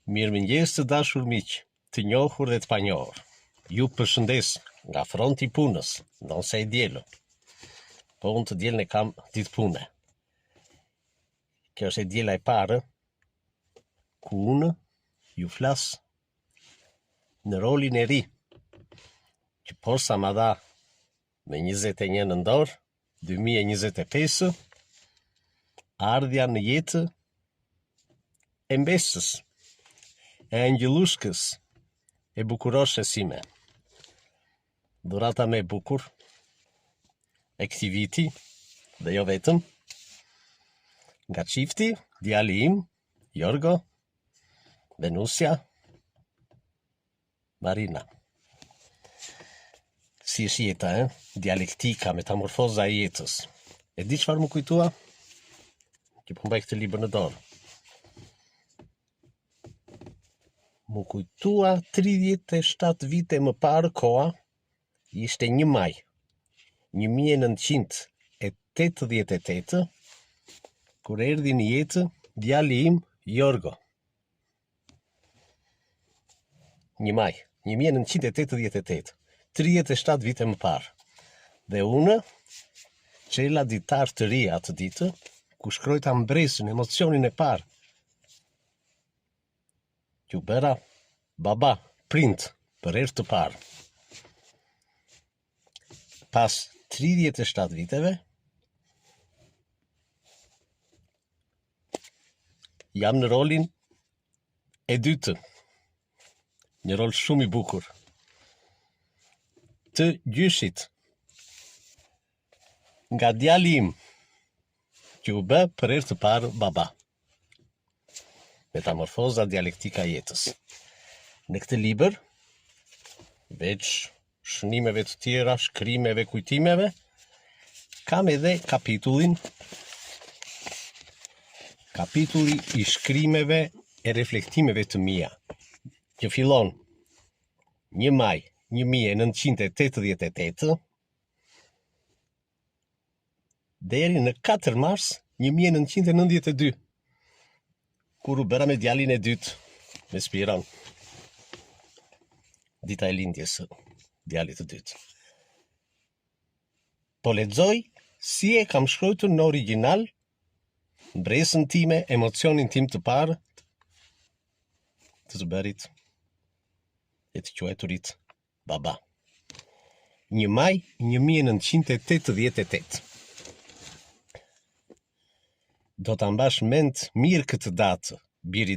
Mirëmëngjes të dashur miq, të njohur dhe të panjohur. Ju përshëndes nga fronti i punës, ndoshta e dielën. Po unë të dielën e kam ditë pune. Kjo është e diela e parë ku unë ju flas në rolin e ri që posa ma dha me 21 nëntor 2025 ardhja në jetë e mbesës, e angjëllushkës, e bukuroshe sime. Dhurata me bukur e këtij viti, dhe jo vetëm, nga çifti, djali im, Jorgo, Venusja, Marina. Si është jeta, dialektika, metamorfoza e jetës. E di çfarë më kujtua? Që po mbaj këtë libër në dorë. Më kujtua 37 vite më parë koha, ishte 1 maj 1988, kur erdhi në jetë djali im Jorgo. 1 maj 1988, 37 vite më parë. Dhe unë çela ditar të ri atë ditë, ku shkrojta mbresën, emocionin e parë. Që u bëra baba, prind, për herë të parë. Pas 37 viteve, jam në rolin e dytë. Një rol shumë i bukur. Të gjyshit. Nga djali im, që u bë për herë të parë baba. Metamorfoza dialektika e jetës. Në këtë libër, veç shënimeve të tjera, shkrimeve, kujtimeve, kam edhe kapitulli i shkrimeve e reflektimeve të mia, që fillon 1 maj 1988 deri në 4 mars 1992, kur u bëra me djalin e dytë, me Spiron. Dita e lindjes së djalit të dytë. Po lexoj si e kam shkruar në origjinal mbresën time, emocionin tim të parë të bërit e të quajturit baba. 1 maj 1988. Do ta mbash mend mirë këtë datë, biri